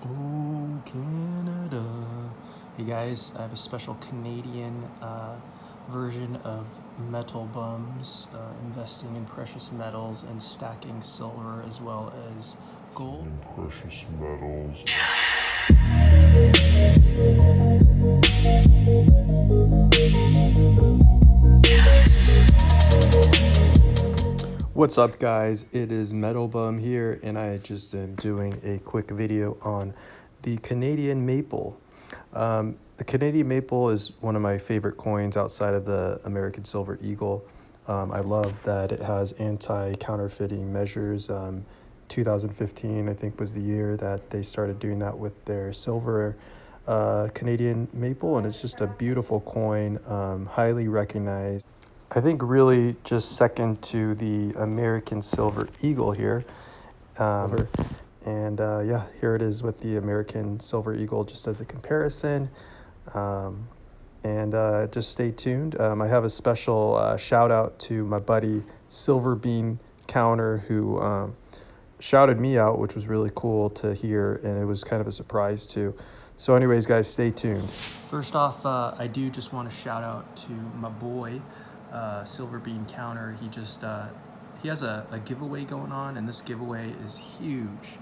Oh, Canada. Hey guys, I have a special Canadian version of Metal Bums, investing in precious metals and stacking silver as well as gold. Precious metals. What's up guys, it is Metal Bum here and I just am doing a quick video on the Canadian maple. The Canadian maple is one of my favorite coins outside of the American Silver Eagle. I love that it has anti-counterfeiting measures. 2015 I think was the year that they started doing that with their silver Canadian maple, and it's just a beautiful coin, highly recognized. I think really just second to the American Silver Eagle here. Yeah, here it is with the American Silver Eagle just as a comparison. Just stay tuned. I have a special shout out to my buddy Silver Bean Counter, who shouted me out, which was really cool to hear, and it was kind of a surprise too. So anyways, guys, stay tuned. First off, I do just want to shout out to my boy, Silver Bean Counter. He has a giveaway going on, and this giveaway is huge.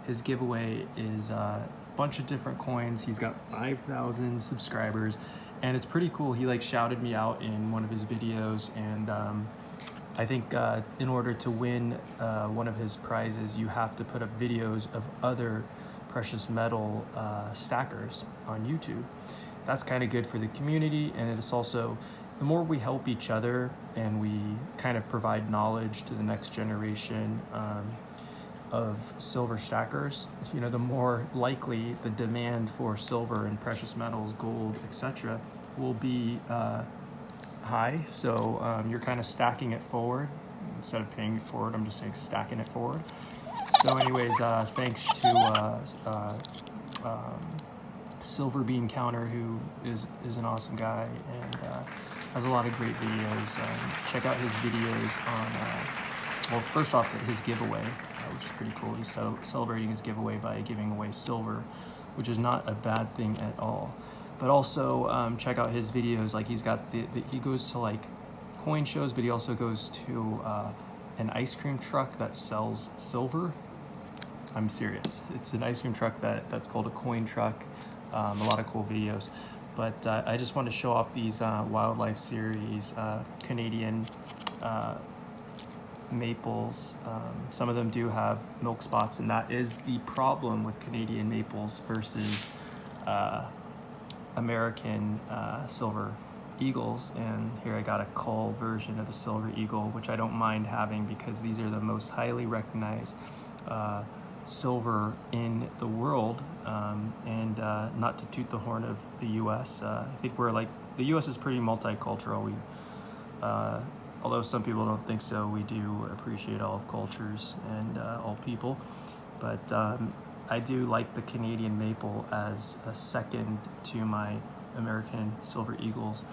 His giveaway is a bunch of different coins. He's got 5,000 subscribers, and it's pretty cool. He shouted me out in one of his videos, and I think in order to win one of his prizes, you have to put up videos of other precious metal stackers on YouTube. That's kind of good for the community, and it's also, the more we help each other and we kind of provide knowledge to the next generation of silver stackers, the more likely the demand for silver and precious metals, gold, etc. will be high. So you're kind of stacking it forward instead of paying it forward. I'm just saying stacking it forward. So anyways, thanks to Silver Bean Counter, who is an awesome guy and has a lot of great videos. Check out his videos on, well, first off, his giveaway, which is pretty cool. He's celebrating his giveaway by giving away silver, which is not a bad thing at all. But also check out his videos. He's got he goes to coin shows, but he also goes to an ice cream truck that sells silver. I'm serious. It's an ice cream truck that's called a coin truck. A lot of cool videos. But I just want to show off these Wildlife Series Canadian maples. Some of them do have milk spots, and that is the problem with Canadian maples versus American Silver Eagles. And here I got a cull version of the Silver Eagle, which I don't mind having because these are the most highly recognized silver in the world. And not to toot the horn of the US, I think the US is pretty multicultural. We although some people don't think so, we do appreciate all cultures and all people. But I do like the Canadian maple as a second to my American Silver Eagles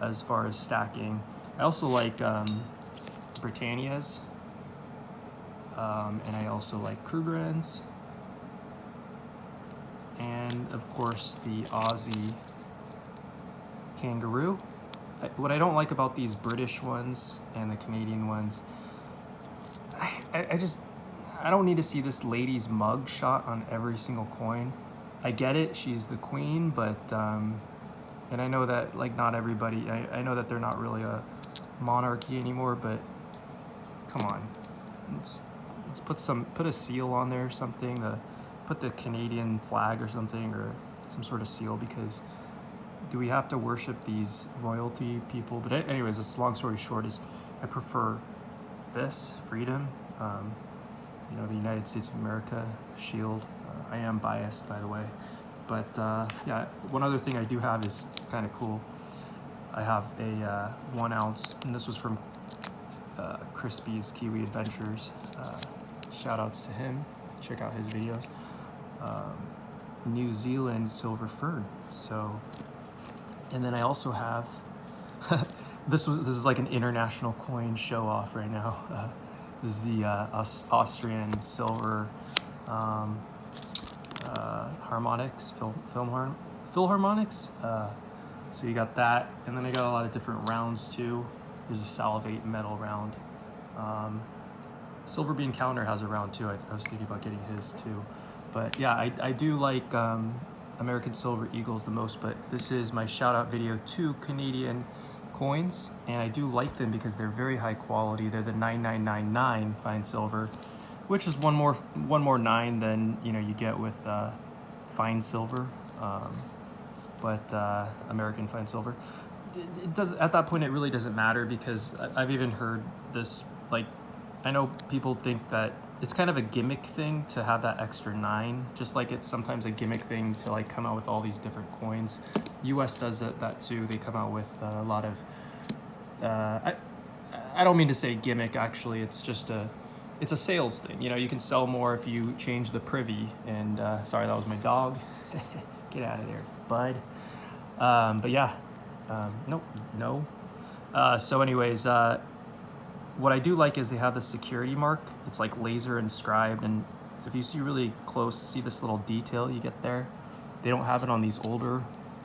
as far as stacking. I also like Britannias, and I also like Krugerrands, and of course the Aussie Kangaroo. What I don't like about these British ones and the Canadian ones, I don't need to see this lady's mug shot on every single coin. I get it, she's the queen, but and I know that not everybody, I know that they're not really a monarchy anymore, but come on, let's put a seal on there or something, put the Canadian flag or something, or some sort of seal, because do we have to worship these royalty people? But anyways, it's long story short is I prefer this freedom, the United States of America shield. I am biased, by the way, but yeah, one other thing I do have is kind of cool. I have a 1 ounce, and this was from Crispy's Kiwi Adventures. Shout outs to him, check out his video. New Zealand silver fern. So, and then I also have this is like an international coin show off right now. This is the Austrian silver harmonics, Philharmonics. So you got that, and then I got a lot of different rounds too. There's a Salivate metal round. Silver Bean Counter has a round too. I was thinking about getting his too. But yeah, I do like American Silver Eagles the most, but this is my shout out video to Canadian coins, and I do like them because they're very high quality. They're the 9999 fine silver, which is one more nine than you get with fine silver, but American fine silver. It does, at that point it really doesn't matter, because I've even heard this, like, I know people think that it's kind of a gimmick thing to have that extra 9, just like it's sometimes a gimmick thing to like come out with all these different coins. US does that too. They come out with a lot of I don't mean to say gimmick, actually. It's just it's a sales thing. You can sell more if you change the privy. And sorry, that was my dog. Get out of there, bud. But yeah, no. So anyways, what I do like is they have the security mark. It's like laser inscribed, and if you see really close, see this little detail you get there? They don't have it on these older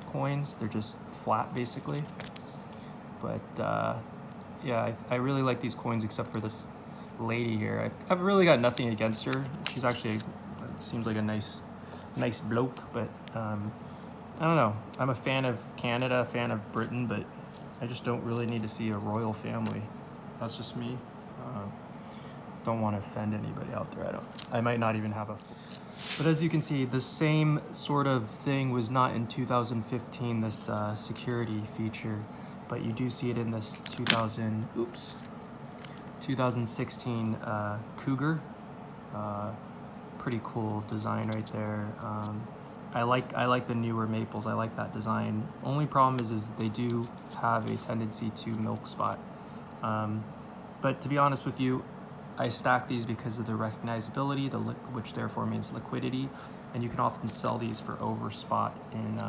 coins. They're just flat, basically. But yeah, I really like these coins, except for this lady here. I've really got nothing against her. She's actually, seems like a nice bloke, but I don't know. I'm a fan of Canada, a fan of Britain, but I just don't really need to see a royal family. That's just me. Don't want to offend anybody out there. I might not even have a. But as you can see, the same sort of thing was not in 2015, this security feature, but you do see it in this 2016 Cougar. Pretty cool design right there. I like the newer maples. I like that design. Only problem is they do have a tendency to milk spot. But to be honest with you, I stack these because of the recognizability, which therefore means liquidity, and you can often sell these for over spot in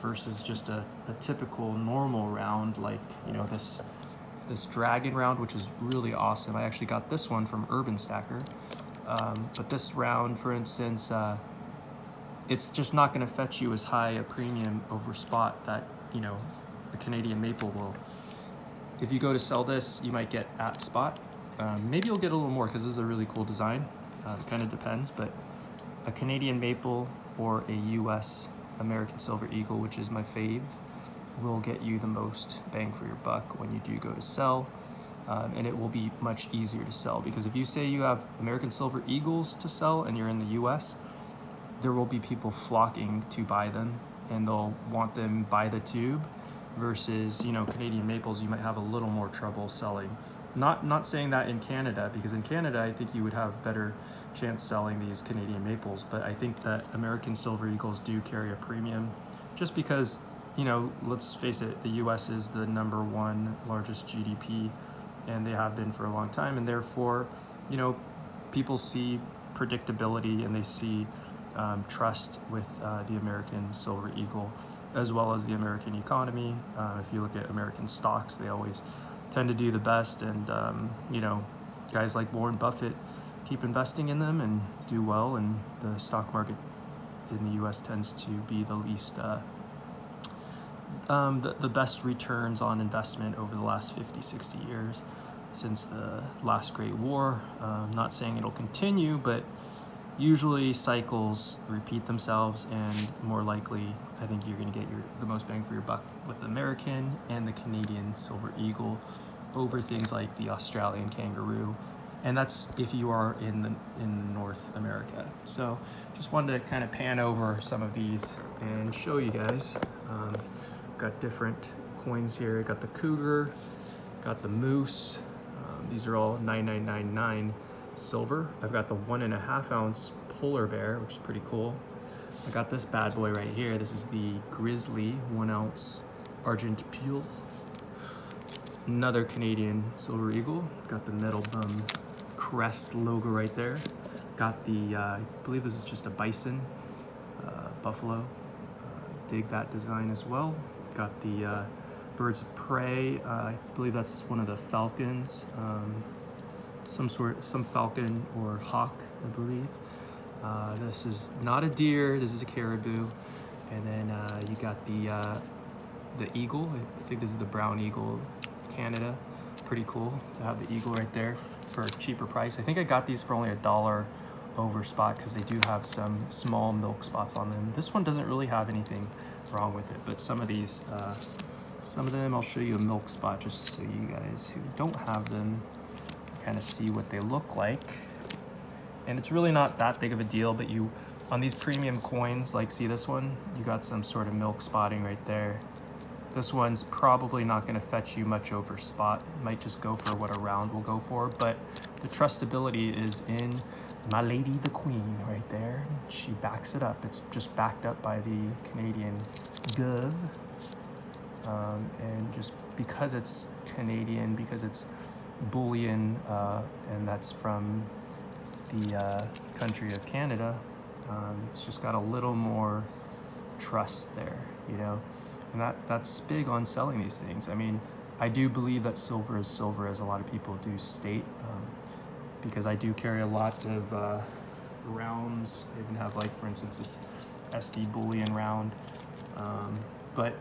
versus just a typical normal round, like this dragon round, which is really awesome. I actually got this one from Urban Stacker, but this round, for instance, it's just not going to fetch you as high a premium over spot that a Canadian maple will. If you go to sell this, you might get at spot. Maybe you'll get a little more because this is a really cool design. It kind of depends, but a Canadian maple or a US American Silver Eagle, which is my fave, will get you the most bang for your buck when you do go to sell. And it will be much easier to sell, because if you say you have American Silver Eagles to sell and you're in the US, there will be people flocking to buy them, and they'll want them by the tube. Versus, Canadian maples, you might have a little more trouble selling. Not saying that in Canada, because in Canada, I think you would have better chance selling these Canadian maples, but I think that American Silver Eagles do carry a premium, just because, let's face it, the US is the #1 largest GDP, and they have been for a long time, and therefore, people see predictability and they see trust with the American Silver Eagle, as well as the American economy. If you look at American stocks, they always tend to do the best, and guys like Warren Buffett keep investing in them and do well, and the stock market in the US tends to be the least the best returns on investment over the last 50-60 years since the last Great War. Not saying it'll continue, but usually cycles repeat themselves, and more likely, I think you're going to get the most bang for your buck with the American and the Canadian Silver Eagle over things like the Australian kangaroo, and that's if you are in North America. So just wanted to kind of pan over some of these and show you guys. Got different coins here. Got the Cougar, got the Moose. These are all 9999 silver. I've got the 1.5 ounce polar bear, which is pretty cool. I got this bad boy right here. This is the Grizzly 1 ounce Argent Peel. Another Canadian Silver Eagle. Got the Metal Bum crest logo right there. Got the, I believe this is just a bison, buffalo. Dig that design as well. Got the Birds of Prey. I believe that's one of the falcons. Some falcon or hawk, I believe. This is not a deer, this is a caribou. And then you got the eagle. I think this is the brown eagle, Canada. Pretty cool to have the eagle right there for a cheaper price. I think I got these for only $1 over spot because they do have some small milk spots on them. This one doesn't really have anything wrong with it, but some of these, some of them, I'll show you a milk spot just so you guys who don't have them kind of see what they look like. And it's really not that big of a deal, but you, on these premium coins, like see this one, you got some sort of milk spotting right there. This one's probably not going to fetch you much over spot. Might just go for what a round will go for, but the trustability is in my lady the queen right there. She backs it up. It's just backed up by the Canadian GAW. And just because it's Canadian, because it's bullion, and that's from the country of Canada, it's just got a little more trust there, you know. And that's big on selling these things. I mean, I do believe that silver is silver, as a lot of people do state, because I do carry a lot of rounds. I even have, like, for instance, this SD bullion round. But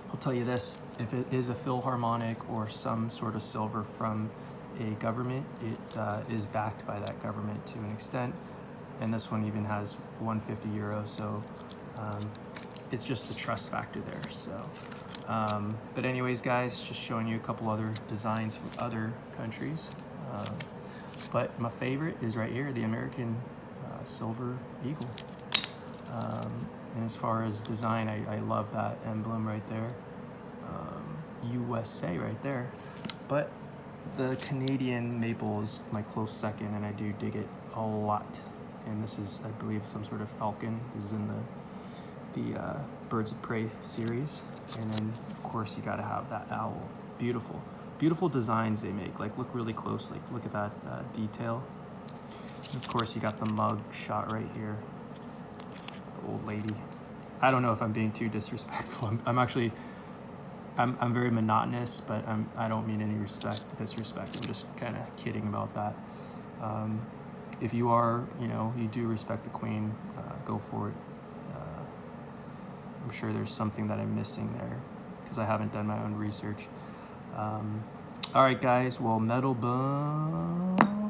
I'll tell you this, if it is a Philharmonic or some sort of silver from a government, it is backed by that government to an extent. And this one even has 150 euros, so it's just the trust factor there. So, but anyways, guys, just showing you a couple other designs from other countries. But my favorite is right here, the American silver eagle. And as far as design, I love that emblem right there. USA right there. But the Canadian maple is my close second, and I do dig it a lot. And this is, I believe, some sort of falcon. This is in the Birds of Prey series. And then, of course, you got to have that owl. Beautiful. Beautiful designs they make. Like, look really close. Like, look at that detail. And of course, you got the mug shot right here. The old lady. I don't know if I'm being too disrespectful. I'm very monotonous, but I don't mean any disrespect. I'm just kind of kidding about that. If you are, you know, you do respect the queen, go for it. I'm sure there's something that I'm missing there because I haven't done my own research. All right, guys. Well, metal bun.